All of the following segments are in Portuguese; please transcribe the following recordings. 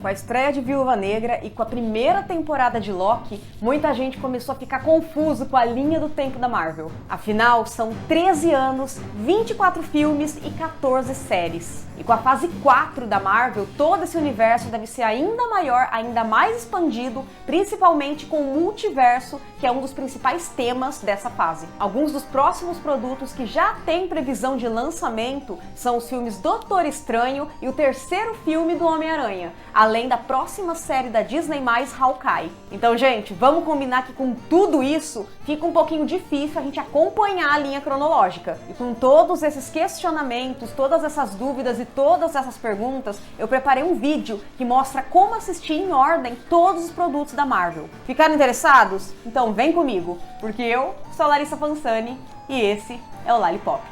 Com a estreia de Viúva Negra e com a primeira temporada de Loki, muita gente começou a ficar confuso com a linha do tempo da Marvel. Afinal, são 13 anos, 24 filmes e 14 séries. E com a fase 4 da Marvel, todo esse universo deve ser ainda maior, ainda mais expandido, principalmente com o multiverso, que é um dos principais temas dessa fase. Alguns dos próximos produtos que já têm previsão de lançamento são os filmes Doutor Estranho e o terceiro filme do Homem-Aranha, além da próxima série da Disney+, Hawkeye. Então, gente, vamos combinar que com tudo isso, fica um pouquinho difícil a gente acompanhar a linha cronológica. E com todos esses questionamentos, todas essas dúvidas e todas essas perguntas, eu preparei um vídeo que mostra como assistir em ordem todos os produtos da Marvel. Ficaram interessados? Então vem comigo, porque eu sou a Larissa Pansani e esse é o Lollipop.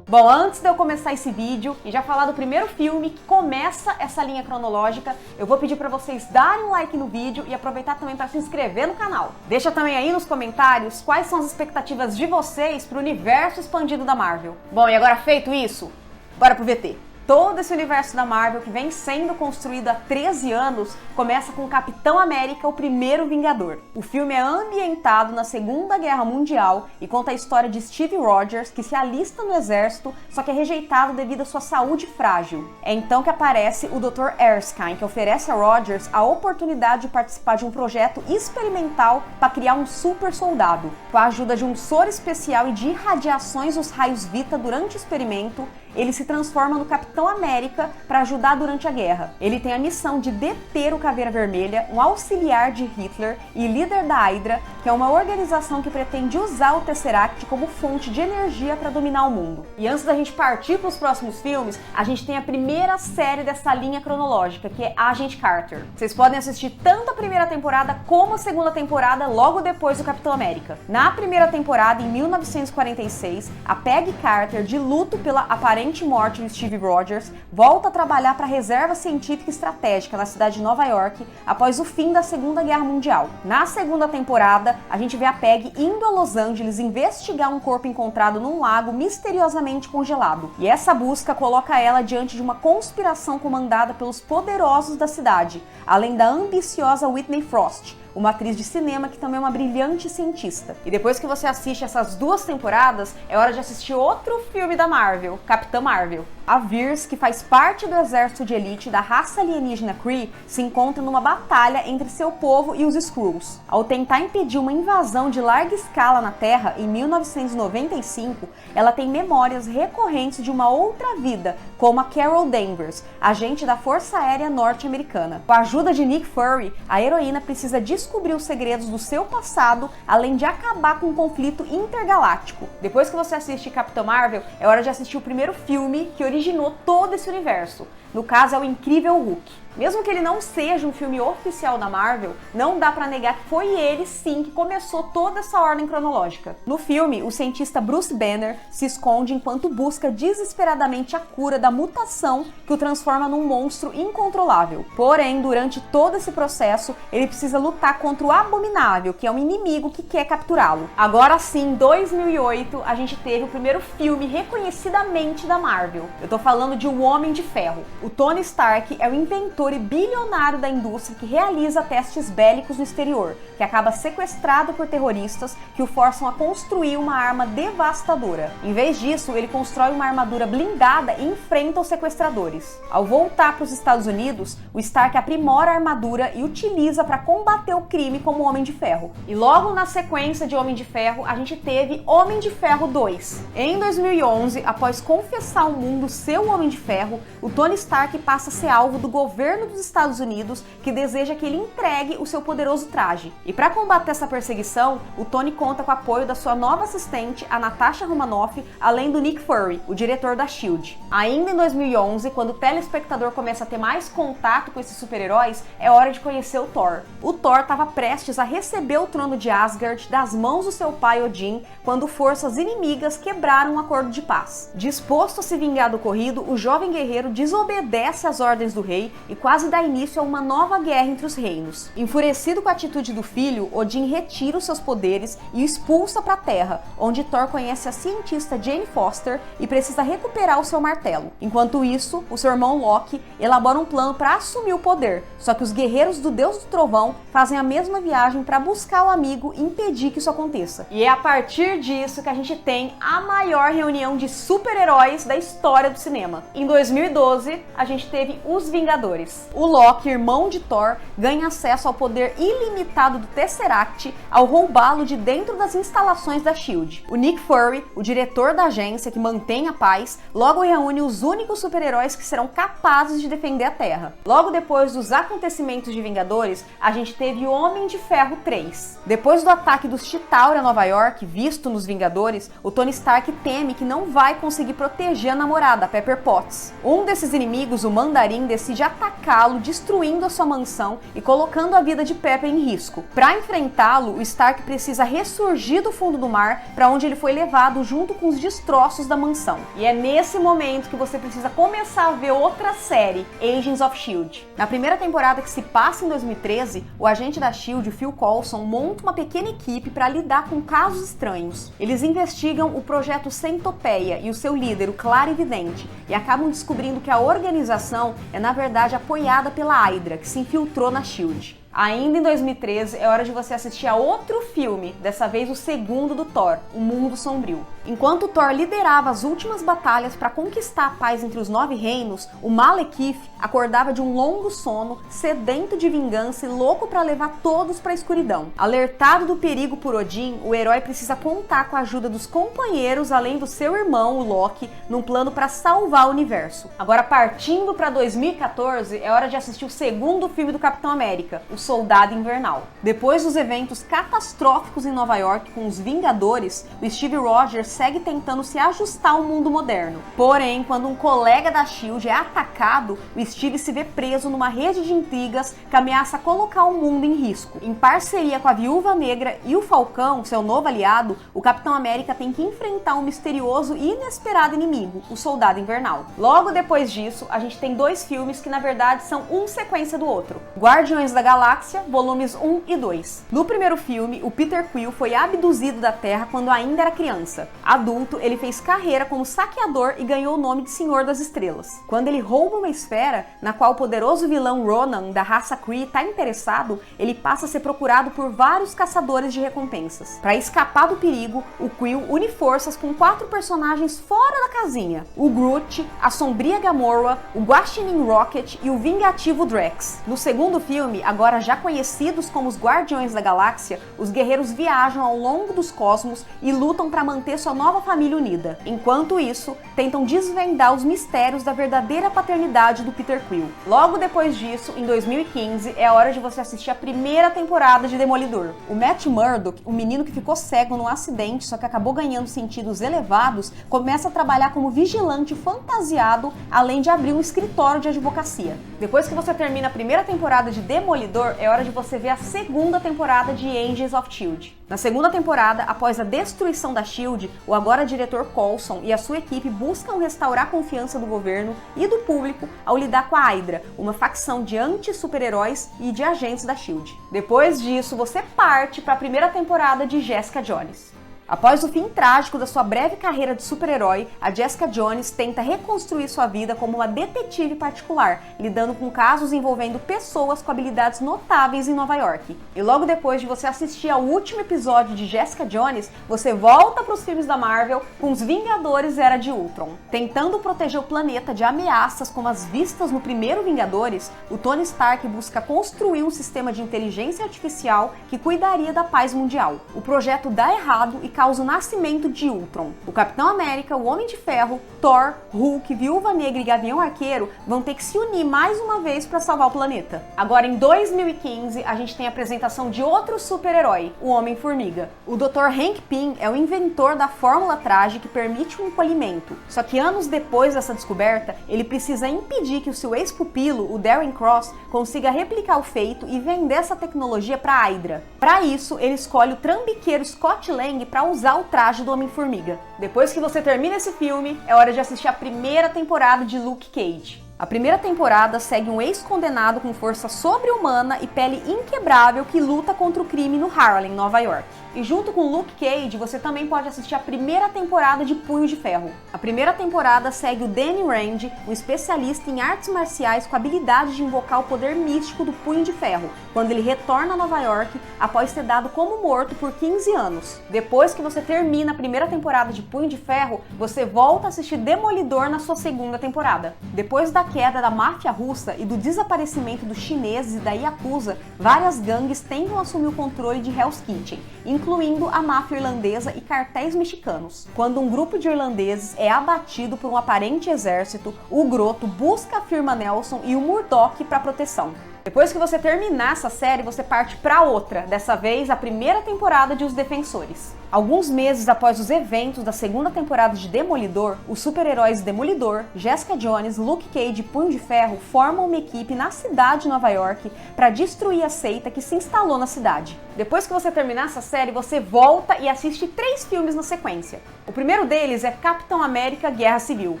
Bom, antes de eu começar esse vídeo e já falar do primeiro filme que começa essa linha cronológica, eu vou pedir para vocês darem um like no vídeo e aproveitar também para se inscrever no canal. Deixa também aí nos comentários quais são as expectativas de vocês para o universo expandido da Marvel. Bom, e agora feito isso, bora pro VT. Todo esse universo da Marvel que vem sendo construído há 13 anos começa com Capitão América, o primeiro Vingador. O filme é ambientado na Segunda Guerra Mundial e conta a história de Steve Rogers, que se alista no exército, só que é rejeitado devido à sua saúde frágil. É então que aparece o Dr. Erskine, que oferece a Rogers a oportunidade de participar de um projeto experimental para criar um super soldado. Com a ajuda de um soro especial e de irradiações dos raios Vita durante o experimento, ele se transforma no Capitão América para ajudar durante a guerra. Ele tem a missão de deter o Caveira Vermelha, um auxiliar de Hitler e líder da Hydra, que é uma organização que pretende usar o Tesseract como fonte de energia para dominar o mundo. E antes da gente partir para os próximos filmes, a gente tem a primeira série dessa linha cronológica, que é Agente Carter. Vocês podem assistir tanto a primeira temporada como a segunda temporada logo depois do Capitão América. Na primeira temporada, em 1946, a Peggy Carter, de luto pela aparente morte do Steve Rogers, volta a trabalhar para a Reserva Científica Estratégica na cidade de Nova York após o fim da Segunda Guerra Mundial. Na segunda temporada, a gente vê a Peggy indo a Los Angeles investigar um corpo encontrado num lago misteriosamente congelado. E essa busca coloca ela diante de uma conspiração comandada pelos poderosos da cidade, além da ambiciosa Whitney Frost, uma atriz de cinema que também é uma brilhante cientista. E depois que você assiste essas duas temporadas, é hora de assistir outro filme da Marvel, Capitã Marvel. A Vers, que faz parte do exército de elite da raça alienígena Kree, se encontra numa batalha entre seu povo e os Skrulls. Ao tentar impedir uma invasão de larga escala na Terra, em 1995, ela tem memórias recorrentes de uma outra vida, como a Carol Danvers, agente da Força Aérea Norte-Americana. Com a ajuda de Nick Fury, a heroína precisa descobrir os segredos do seu passado, além de acabar com um conflito intergaláctico. Depois que você assiste Capitã Marvel, é hora de assistir o primeiro filme que originou todo esse universo. No caso, é o Incrível Hulk. Mesmo que ele não seja um filme oficial da Marvel, não dá pra negar que foi ele sim que começou toda essa ordem cronológica. No filme, o cientista Bruce Banner se esconde enquanto busca desesperadamente a cura da mutação que o transforma num monstro incontrolável. Porém, durante todo esse processo, ele precisa lutar contra o Abominável, que é um inimigo que quer capturá-lo. Agora sim, em 2008, a gente teve o primeiro filme reconhecidamente da Marvel. Eu tô falando de O Homem de Ferro. O Tony Stark é o inventor e bilionário da indústria que realiza testes bélicos no exterior, que acaba sequestrado por terroristas que o forçam a construir uma arma devastadora. Em vez disso, ele constrói uma armadura blindada e enfrenta os sequestradores. Ao voltar para os Estados Unidos, o Stark aprimora a armadura e utiliza para combater o crime como Homem de Ferro. E logo na sequência de Homem de Ferro, a gente teve Homem de Ferro 2. Em 2011, após confessar ao mundo seu Homem de Ferro, o Tony Stark passa a ser alvo do governo dos Estados Unidos, que deseja que ele entregue o seu poderoso traje. E para combater essa perseguição, o Tony conta com o apoio da sua nova assistente, a Natasha Romanoff, além do Nick Fury, o diretor da SHIELD. Ainda em 2011, quando o telespectador começa a ter mais contato com esses super-heróis, é hora de conhecer o Thor. O Thor estava prestes a receber o trono de Asgard das mãos do seu pai Odin, quando forças inimigas quebraram um acordo de paz. Disposto a se vingar do ocorrido, o jovem guerreiro desobedece às ordens do rei e quase dá início a uma nova guerra entre os reinos. Enfurecido com a atitude do filho, Odin retira os seus poderes e o expulsa para a Terra, onde Thor conhece a cientista Jane Foster e precisa recuperar o seu martelo. Enquanto isso, o seu irmão Loki elabora um plano para assumir o poder, só que os guerreiros do Deus do Trovão fazem a mesma viagem para buscar o amigo e impedir que isso aconteça. E é a partir disso que a gente tem a maior reunião de super-heróis da história do cinema. Em 2012, a gente teve os Vingadores. O Loki, irmão de Thor, ganha acesso ao poder ilimitado do Tesseract ao roubá-lo de dentro das instalações da SHIELD. O Nick Fury, o diretor da agência que mantém a paz, logo reúne os únicos super-heróis que serão capazes de defender a Terra. Logo depois dos acontecimentos de Vingadores, a gente teve o Homem de Ferro 3. Depois do ataque dos Chitauri a Nova York, visto nos Vingadores, o Tony Stark teme que não vai conseguir proteger a namorada, Pepper Potts. Um desses inimigos, o Mandarim, decide atacá-lo, destruindo a sua mansão e colocando a vida de Pepper em risco. Para enfrentá-lo, o Stark precisa ressurgir do fundo do mar, para onde ele foi levado junto com os destroços da mansão. E é nesse momento que você precisa começar a ver outra série, Agents of S.H.I.E.L.D. Na primeira temporada, que se passa em 2013, o agente da S.H.I.E.L.D., Phil Coulson, monta uma pequena equipe para lidar com casos estranhos. Eles investigam o projeto Centopeia e o seu líder, o Clarividente, e acabam descobrindo que a organização é na verdade apoiada pela Hydra, que se infiltrou na S.H.I.E.L.D. Ainda em 2013, é hora de você assistir a outro filme, dessa vez o segundo do Thor, O Mundo Sombrio. Enquanto Thor liderava as últimas batalhas para conquistar a paz entre os 9 reinos, o Malekith acordava de um longo sono, sedento de vingança e louco para levar todos para a escuridão. Alertado do perigo por Odin, o herói precisa contar com a ajuda dos companheiros, além do seu irmão, o Loki, num plano para salvar o universo. Agora, partindo para 2014, é hora de assistir o segundo filme do Capitão América, O Soldado Invernal. Depois dos eventos catastróficos em Nova York com os Vingadores, o Steve Rogers segue tentando se ajustar ao mundo moderno. Porém, quando um colega da S.H.I.E.L.D. é atacado, o Steve se vê preso numa rede de intrigas que ameaça colocar o mundo em risco. Em parceria com a Viúva Negra e o Falcão, seu novo aliado, o Capitão América tem que enfrentar um misterioso e inesperado inimigo, o Soldado Invernal. Logo depois disso, a gente tem 2 filmes que na verdade são uma sequência do outro: Guardiões da Galáxia, volumes 1 e 2. No primeiro filme, o Peter Quill foi abduzido da Terra quando ainda era criança. Adulto, ele fez carreira como saqueador e ganhou o nome de Senhor das Estrelas. Quando ele rouba uma esfera, na qual o poderoso vilão Ronan, da raça Kree, está interessado, ele passa a ser procurado por vários caçadores de recompensas. Para escapar do perigo, o Quill une forças com 4 personagens fora da casinha: o Groot, a sombria Gamora, o Guaxinim Rocket e o vingativo Drax. No segundo filme, agora já conhecidos como os Guardiões da Galáxia, os guerreiros viajam ao longo dos cosmos e lutam para manter sua nova família unida. Enquanto isso, tentam desvendar os mistérios da verdadeira paternidade do Peter Quill. Logo depois disso, em 2015, é hora de você assistir a primeira temporada de Demolidor. O Matt Murdock, um menino que ficou cego num acidente, só que acabou ganhando sentidos elevados, começa a trabalhar como vigilante fantasiado, além de abrir um escritório de advocacia. Depois que você termina a primeira temporada de Demolidor, é hora de você ver a segunda temporada de Agents of S.H.I.E.L.D. Na segunda temporada, após a destruição da S.H.I.E.L.D., o agora diretor Coulson e a sua equipe buscam restaurar a confiança do governo e do público ao lidar com a Hydra, uma facção de anti-super-heróis e de agentes da S.H.I.E.L.D. Depois disso, você parte para a primeira temporada de Jessica Jones. Após o fim trágico da sua breve carreira de super-herói, a Jessica Jones tenta reconstruir sua vida como uma detetive particular, lidando com casos envolvendo pessoas com habilidades notáveis em Nova York. E logo depois de você assistir ao último episódio de Jessica Jones, você volta para os filmes da Marvel com os Vingadores Era de Ultron. Tentando proteger o planeta de ameaças como as vistas no primeiro Vingadores, o Tony Stark busca construir um sistema de inteligência artificial que cuidaria da paz mundial. O projeto dá errado e causa o nascimento de Ultron. O Capitão América, o Homem de Ferro, Thor, Hulk, Viúva Negra e Gavião Arqueiro vão ter que se unir mais uma vez para salvar o planeta. Agora, em 2015, a gente tem a apresentação de outro super-herói, o Homem-Formiga. O Dr. Hank Pym é o inventor da fórmula traje que permite o encolhimento. Só que anos depois dessa descoberta, ele precisa impedir que o seu ex-pupilo, o Darren Cross, consiga replicar o feito e vender essa tecnologia para a Hydra. Para isso, ele escolhe o trambiqueiro Scott Lang para usar o traje do Homem-Formiga. Depois que você termina esse filme, é hora de assistir a primeira temporada de Luke Cage. A primeira temporada segue um ex-condenado com força sobre-humana e pele inquebrável que luta contra o crime no Harlem, Nova York. E junto com Luke Cage, você também pode assistir a primeira temporada de Punho de Ferro. A primeira temporada segue o Danny Rand, um especialista em artes marciais com a habilidade de invocar o poder místico do Punho de Ferro, quando ele retorna a Nova York após ter dado como morto por 15 anos. Depois que você termina a primeira temporada de Punho de Ferro, você volta a assistir Demolidor na sua segunda temporada. Depois da queda da máfia russa e do desaparecimento dos chineses e da Yakuza, várias gangues tentam assumir o controle de Hell's Kitchen, incluindo a máfia irlandesa e cartéis mexicanos. Quando um grupo de irlandeses é abatido por um aparente exército, o Grotto busca a firma Nelson e o Murdoch para proteção. Depois que você terminar essa série, você parte para outra, dessa vez a primeira temporada de Os Defensores. Alguns meses após os eventos da segunda temporada de Demolidor, os super-heróis Demolidor, Jessica Jones, Luke Cage e Punho de Ferro formam uma equipe na cidade de Nova York para destruir a seita que se instalou na cidade. Depois que você terminar essa série, você volta e assiste 3 filmes na sequência. O primeiro deles é Capitão América Guerra Civil.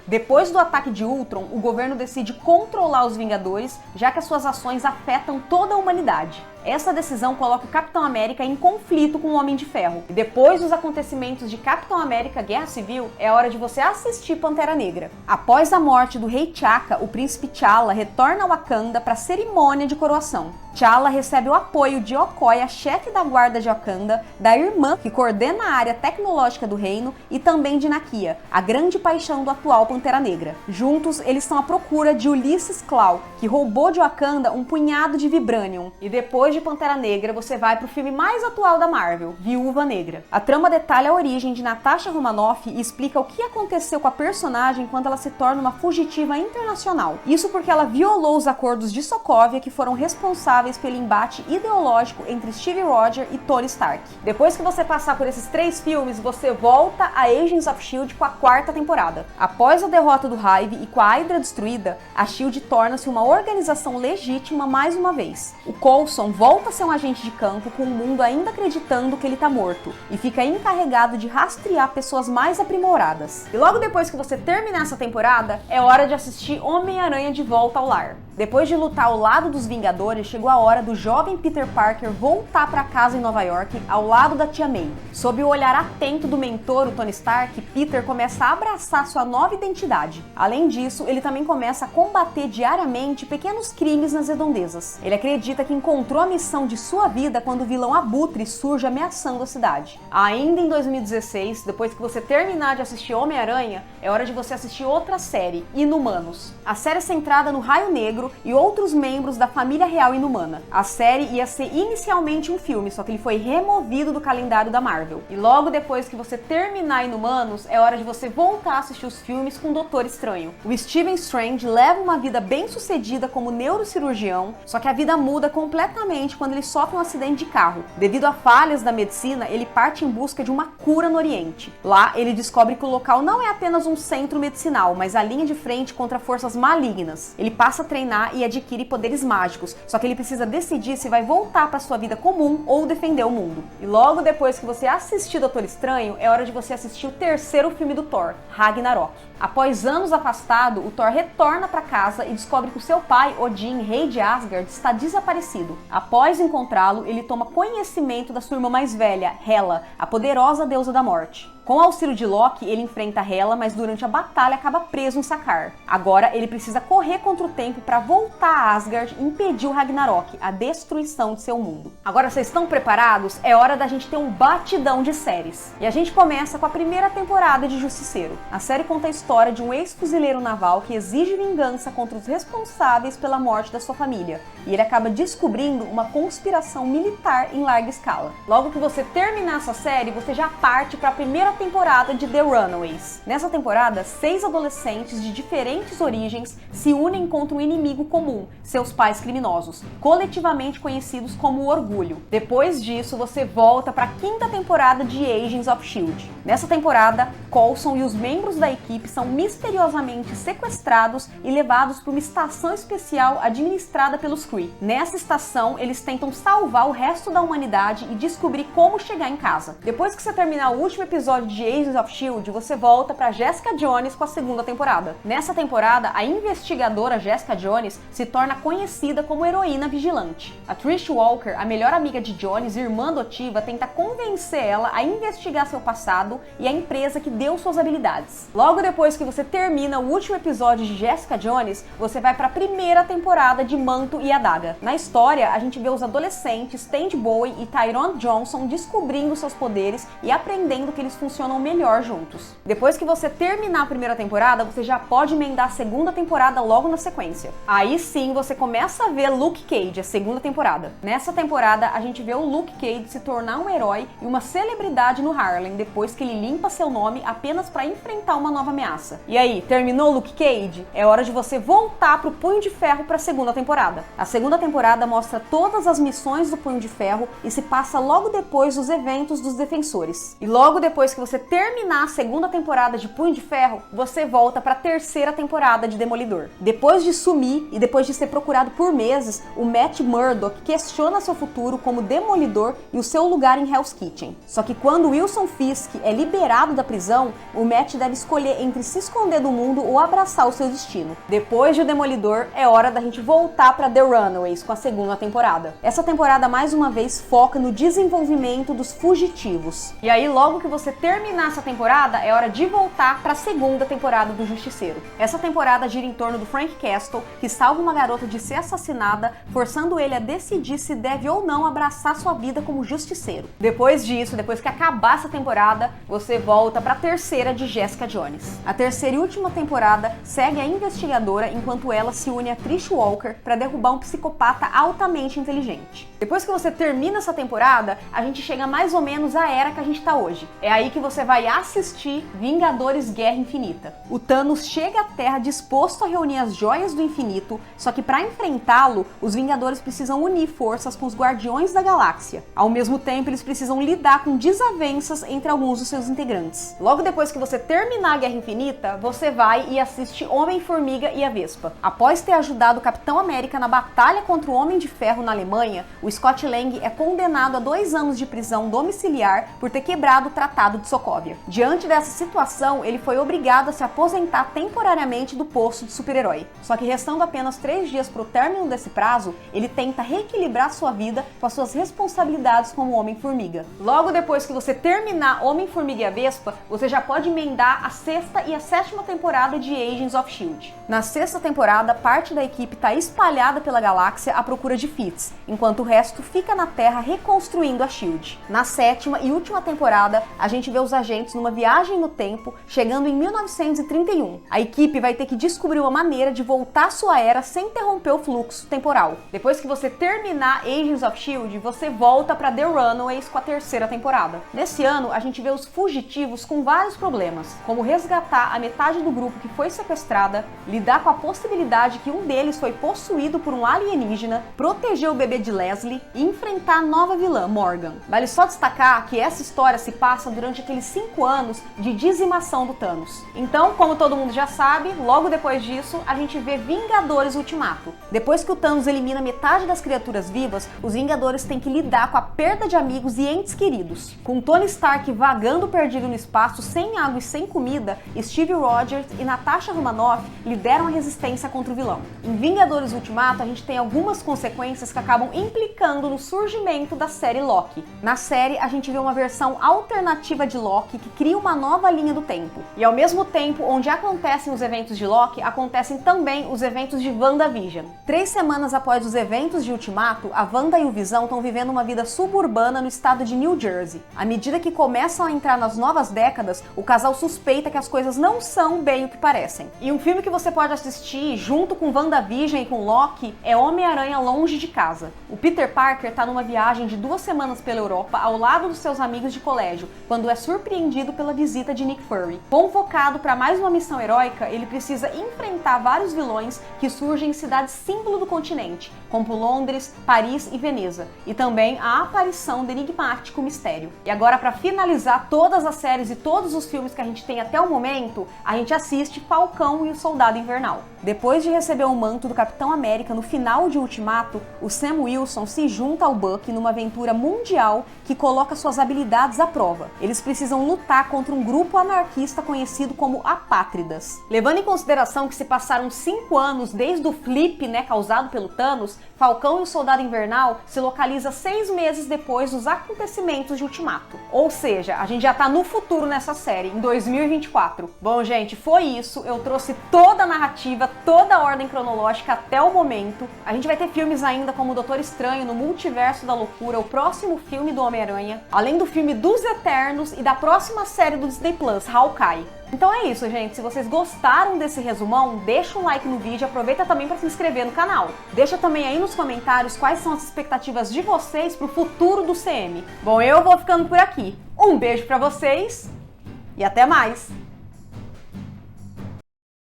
Depois do ataque de Ultron, o governo decide controlar os Vingadores, já que as suas ações afetam toda a humanidade. Essa decisão coloca o Capitão América em conflito com o Homem de Ferro. E depois dos acontecimentos de Capitão América Guerra Civil, é hora de você assistir Pantera Negra. Após a morte do rei T'Chaka, o príncipe T'Challa retorna a Wakanda para a cerimônia de coroação. T'Challa recebe o apoio de Okoye, chefe da guarda de Wakanda, da irmã que coordena a área tecnológica do reino e também de Nakia, a grande paixão do atual Pantera Negra. Juntos, eles estão à procura de Ulysses Klaue, que roubou de Wakanda um punhado de Vibranium. E depois de Pantera Negra, você vai pro filme mais atual da Marvel, Viúva Negra. A trama detalha a origem de Natasha Romanoff e explica o que aconteceu com a personagem quando ela se torna uma fugitiva internacional. Isso porque ela violou os acordos de Sokovia que foram responsáveis pelo embate ideológico entre Steve Rogers e Tony Stark. Depois que você passar por esses 3 filmes, você volta a Agents of S.H.I.E.L.D. com a 4ª temporada. Após a derrota do Hive e com a Hydra destruída, a S.H.I.E.L.D. torna-se uma organização legítima mais uma vez. O Coulson volta a ser um agente de campo com o mundo ainda acreditando que ele está morto e fica encarregado de rastrear pessoas mais aprimoradas. E logo depois que você terminar essa temporada, é hora de assistir Homem-Aranha de Volta ao Lar. Depois de lutar ao lado dos Vingadores, chegou a hora do jovem Peter Parker voltar para casa em Nova York ao lado da tia May. Sob o olhar atento do mentor, o Tony Stark, Peter começa a abraçar sua nova identidade. Além disso, ele também começa a combater diariamente pequenos crimes nas redondezas. Ele acredita que encontrou a missão de sua vida quando o vilão Abutre surge ameaçando a cidade. Ainda em 2016, depois que você terminar de assistir Homem-Aranha, é hora de você assistir outra série, Inumanos. A série é centrada no Raio Negro e outros membros da família real inumana. A série ia ser inicialmente um filme, só que ele foi removido do calendário da Marvel. E logo depois que você terminar Inumanos, é hora de você voltar a assistir os filmes com o Doutor Estranho. O Stephen Strange leva uma vida bem sucedida como neurocirurgião, só que a vida muda completamente quando ele sofre um acidente de carro. Devido a falhas da medicina, ele parte em busca de uma cura no Oriente. Lá, ele descobre que o local não é apenas um centro medicinal, mas a linha de frente contra forças malignas. Ele passa a treinar e adquire poderes mágicos, só que ele precisa decidir se vai voltar para sua vida comum ou defender o mundo. E logo depois que você assistir Doutor Estranho, é hora de você assistir o 3º filme do Thor, Ragnarok. Após anos afastado, o Thor retorna para casa e descobre que o seu pai, Odin, rei de Asgard, está desaparecido. Após encontrá-lo, ele toma conhecimento da sua irmã mais velha, Hela, a poderosa deusa da morte. Com o auxílio de Loki, ele enfrenta Hela, mas durante a batalha acaba preso em Sakaar. Agora, ele precisa correr contra o tempo para voltar a Asgard e impedir o Ragnarok, a destruição de seu mundo. Agora, vocês estão preparados? É hora da gente ter um batidão de séries. E a gente começa com a primeira temporada de Justiceiro. A série conta a história de um ex-fuzileiro naval que exige vingança contra os responsáveis pela morte da sua família. E ele acaba descobrindo uma conspiração militar em larga escala. Logo que você terminar essa série, você já parte para a primeira temporada de The Runaways. Nessa temporada, 6 adolescentes de diferentes origens se unem contra um inimigo comum, seus pais criminosos, coletivamente conhecidos como o Orgulho. Depois disso, você volta para a 5ª temporada de Agents of S.H.I.E.L.D. Nessa temporada, Coulson e os membros da equipe são misteriosamente sequestrados e levados para uma estação especial administrada pelos Kree. Nessa estação, eles tentam salvar o resto da humanidade e descobrir como chegar em casa. Depois que você terminar o último episódio de Agents of S.H.I.E.L.D., você volta para Jessica Jones com a segunda temporada. Nessa temporada, a investigadora Jessica Jones se torna conhecida como heroína vigilante. A Trish Walker, a melhor amiga de Jones e irmã adotiva, tenta convencer ela a investigar seu passado e a empresa que deu suas habilidades. Logo depois que você termina o último episódio de Jessica Jones, você vai para a primeira temporada de Manto e Adaga. Na história, a gente vê os adolescentes Tandy Bowen e Tyrone Johnson descobrindo seus poderes e aprendendo que eles funcionam melhor juntos. Depois que você terminar a primeira temporada, você já pode emendar a segunda temporada logo na sequência. Aí sim, você começa a ver Luke Cage, a segunda temporada. Nessa temporada, a gente vê o Luke Cage se tornar um herói e uma celebridade no Harlem, depois que ele limpa seu nome apenas para enfrentar uma nova ameaça. E aí, terminou Luke Cage? É hora de você voltar pro Punho de Ferro para a segunda temporada. A segunda temporada mostra todas as missões do Punho de Ferro e se passa logo depois dos eventos dos Defensores. E logo depois que você terminar a segunda temporada de Punho de Ferro, você volta para a terceira temporada de Demolidor. Depois de sumir e depois de ser procurado por meses, o Matt Murdock questiona seu futuro como Demolidor e o seu lugar em Hell's Kitchen. Só que quando Wilson Fisk é liberado da prisão, o Matt deve escolher entre se esconder do mundo ou abraçar o seu destino. Depois de O Demolidor, é hora da gente voltar para The Runaways com a segunda temporada. Essa temporada, mais uma vez, foca no desenvolvimento dos fugitivos. E aí, logo que você terminar essa temporada, é hora de voltar para a segunda temporada do Justiceiro. Essa temporada gira em torno do Frank Castle, que salva uma garota de ser assassinada, forçando ele a decidir se deve ou não abraçar sua vida como justiceiro. Depois disso, depois que acabar essa temporada, você volta para a terceira de Jessica Jones. A terceira e última temporada segue a investigadora enquanto ela se une a Trish Walker para derrubar um psicopata altamente inteligente. Depois que você termina essa temporada, a gente chega mais ou menos à era que a gente tá hoje. É aí que você vai assistir Vingadores Guerra Infinita. O Thanos chega à Terra disposto a reunir as joias do infinito, só que para enfrentá-lo, os Vingadores precisam unir forças com os Guardiões da Galáxia. Ao mesmo tempo, eles precisam lidar com desavenças entre alguns dos seus integrantes. Logo depois que você terminar a Guerra Infinita, você vai e assiste Homem-Formiga e a Vespa. Após ter ajudado o Capitão América na batalha contra o Homem de Ferro na Alemanha, o Scott Lang é condenado a 2 anos de prisão domiciliar por ter quebrado o Tratado de Sokovia. Diante dessa situação, ele foi obrigado a se aposentar temporariamente do posto de super-herói. Só que restando apenas 3 dias para o término desse prazo, ele tenta reequilibrar sua vida com as suas responsabilidades como Homem-Formiga. Logo depois que você terminar Homem-Formiga e a Vespa, você já pode emendar a 6ª e a 7ª temporada de Agents of S.H.I.E.L.D. Na 6ª temporada, parte da equipe está espalhada pela galáxia à procura de Fitz, enquanto o resto fica na Terra reconstruindo a S.H.I.E.L.D. Na 7ª e última temporada, a gente vê os agentes numa viagem no tempo, chegando em 1931. A equipe vai ter que descobrir uma maneira de voltar à sua era sem interromper o fluxo temporal. Depois que você terminar Agents of S.H.I.E.L.D., você volta para The Runaways com a 3ª temporada. Nesse ano, a gente vê os fugitivos com vários problemas, como resgatar a metade do grupo que foi sequestrada, lidar com a possibilidade que um deles foi possuído por um alienígena, proteger o bebê de Leslie e enfrentar a nova vilã, Morgan. Vale só destacar que essa história se passa durante aqueles 5 anos de dizimação do Thanos. Então, como todo mundo já sabe, logo depois disso, a gente vê Vingadores Ultimato. Depois que o Thanos elimina metade das criaturas vivas, os Vingadores têm que lidar com a perda de amigos e entes queridos. Com Tony Stark vagando perdido no espaço, sem água e sem comida, Steve Rogers e Natasha Romanoff lideram a resistência contra o vilão. Em Vingadores Ultimato, a gente tem algumas consequências que acabam implicando no surgimento da série Loki. Na série, a gente vê uma versão alternativa de Loki que cria uma nova linha do tempo. E ao mesmo tempo, onde acontecem os eventos de Loki, acontecem também os eventos de WandaVision. 3 semanas após os eventos de Ultimato, a Wanda e o Visão estão vivendo uma vida suburbana no estado de New Jersey. À medida que começam a entrar nas novas décadas, o casal suspeita que as coisas não são bem o que parecem. E um filme que você pode assistir junto com WandaVision e com Loki é Homem-Aranha Longe de Casa. O Peter Parker está numa viagem de 2 semanas pela Europa ao lado dos seus amigos de colégio, quando é surpreendido pela visita de Nick Fury. Convocado para mais uma missão heróica, ele precisa enfrentar vários vilões que surgem em cidades símbolo do continente, como Londres, Paris e Veneza, e também a aparição do enigmático Mistério. E agora, para finalizar todas as séries e todos os filmes que a gente tem até o momento, a gente assiste Falcão e o Soldado Invernal. Depois de receber o manto do Capitão América no final de Ultimato, o Sam Wilson se junta ao Bucky numa aventura mundial que coloca suas habilidades à prova. Eles precisam precisam lutar contra um grupo anarquista conhecido como Apátridas. Levando em consideração que se passaram 5 anos desde o flip, causado pelo Thanos, Falcão e o Soldado Invernal se localiza 6 meses depois dos acontecimentos de Ultimato. Ou seja, a gente já tá no futuro nessa série, em 2024. Bom, gente, foi isso. Eu trouxe toda a narrativa, toda a ordem cronológica até o momento. A gente vai ter filmes ainda como Doutor Estranho no Multiverso da Loucura, o próximo filme do Homem-Aranha, além do filme dos Eternos e da próxima série do Disney Plus, Hawkeye. Então é isso, gente. Se vocês gostaram desse resumão, deixa um like no vídeo e aproveita também para se inscrever no canal. Deixa também aí nos comentários quais são as expectativas de vocês pro futuro do CM. Bom, eu vou ficando por aqui. Um beijo para vocês e até mais!